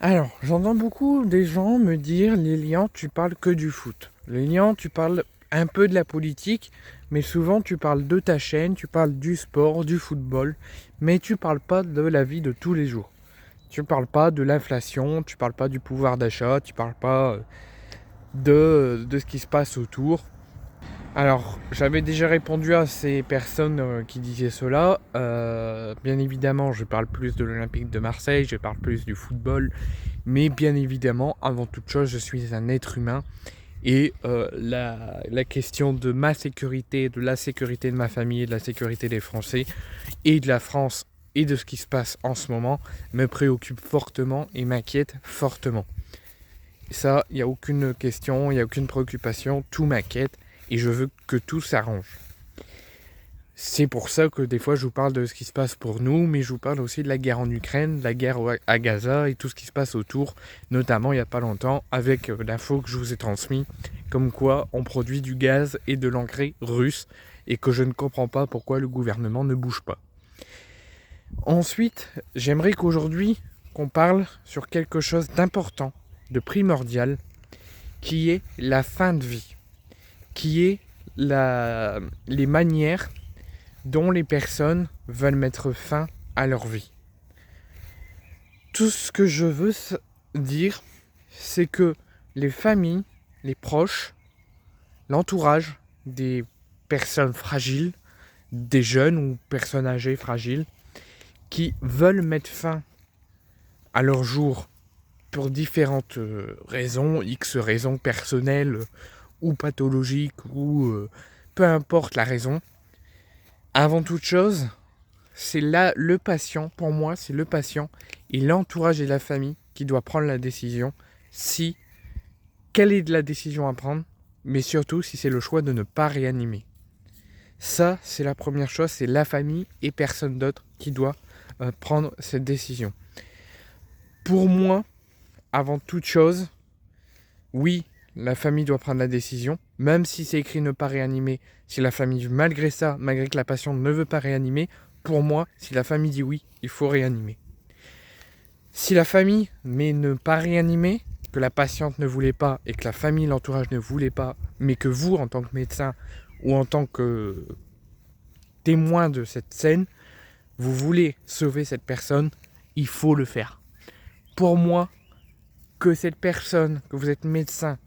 Alors, j'entends beaucoup des gens me dire, Lilian, tu parles que du foot. Lilian, tu parles un peu de la politique, mais souvent tu parles de ta chaîne, tu parles du sport, du football, mais tu parles pas de la vie de tous les jours. Tu parles pas de l'inflation, tu parles pas du pouvoir d'achat, tu parles pas de ce qui se passe autour. Alors, j'avais déjà répondu à ces personnes qui disaient cela. Bien évidemment, je parle plus de l'Olympique de Marseille, je parle plus du football, mais bien évidemment, avant toute chose, je suis un être humain et la question de ma sécurité, de la sécurité de ma famille, de la sécurité des Français et de la France et de ce qui se passe en ce moment me préoccupe fortement et m'inquiète fortement. Ça, il n'y a aucune question, il n'y a aucune préoccupation, tout m'inquiète et je veux que tout s'arrange. C'est pour ça que des fois je vous parle de ce qui se passe pour nous, mais je vous parle aussi de la guerre en Ukraine, de la guerre à Gaza et tout ce qui se passe autour, notamment il n'y a pas longtemps avec l'info que je vous ai transmise, comme quoi on produit du gaz et de l'engrais russe et que je ne comprends pas pourquoi le gouvernement ne bouge pas. Ensuite, j'aimerais qu'aujourd'hui qu'on parle sur quelque chose d'important, de primordial, qui est la fin de vie, qui est les manières dont les personnes veulent mettre fin à leur vie. Tout ce que je veux dire, c'est que les familles, les proches, l'entourage des personnes fragiles, des jeunes ou personnes âgées fragiles, qui veulent mettre fin à leur jour pour différentes raisons, X raisons personnelles ou pathologiques ou peu importe la raison. Avant toute chose, c'est là le patient, pour moi, c'est le patient et l'entourage et la famille qui doit prendre la décision quelle est la décision à prendre, mais surtout si c'est le choix de ne pas réanimer. Ça, c'est la première chose, c'est la famille et personne d'autre qui doit prendre cette décision. Pour moi, avant toute chose, oui, la famille doit prendre la décision, même si c'est écrit ne pas réanimer. Si la famille, malgré ça, malgré que la patiente ne veut pas réanimer, pour moi, si la famille dit oui, il faut réanimer. Si la famille, mais ne pas réanimer, que la patiente ne voulait pas et que la famille, l'entourage ne voulait pas, mais que vous, en tant que médecin ou en tant que témoin de cette scène, vous voulez sauver cette personne, il faut le faire. Pour moi, que cette personne, que vous êtes médecin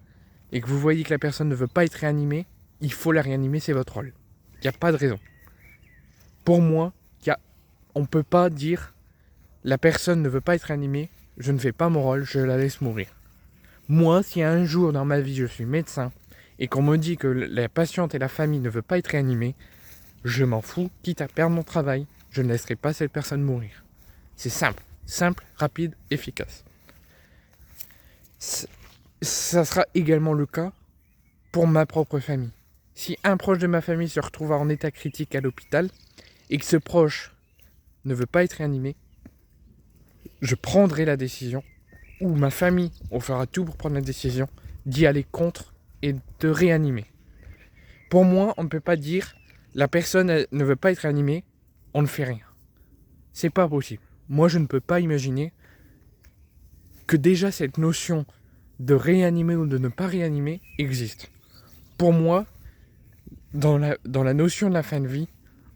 et que vous voyez que la personne ne veut pas être réanimée, il faut la réanimer, c'est votre rôle. Il n'y a pas de raison. Pour moi, on ne peut pas dire la personne ne veut pas être réanimée, je ne fais pas mon rôle, je la laisse mourir. Moi, si un jour dans ma vie je suis médecin et qu'on me dit que la patiente et la famille ne veulent pas être réanimées, je m'en fous, quitte à perdre mon travail, je ne laisserai pas cette personne mourir. C'est simple, rapide, efficace. Ça sera également le cas pour ma propre famille. Si un proche de ma famille se retrouve en état critique à l'hôpital et que ce proche ne veut pas être réanimé, je prendrai la décision, ou ma famille, on fera tout pour prendre la décision d'y aller contre et de réanimer. Pour moi, on ne peut pas dire la personne ne veut pas être réanimée, on ne fait rien. C'est pas possible. Moi, je ne peux pas imaginer que déjà cette notion de réanimer ou de ne pas réanimer existe. Pour moi, dans la notion de la fin de vie,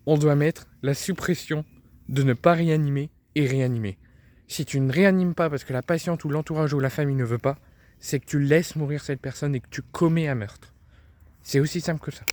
on doit mettre la suppression de ne pas réanimer et réanimer. Si tu ne réanimes pas parce que la patiente ou l'entourage ou la famille ne veut pas, c'est que tu laisses mourir cette personne et que tu commets un meurtre. C'est aussi simple que ça.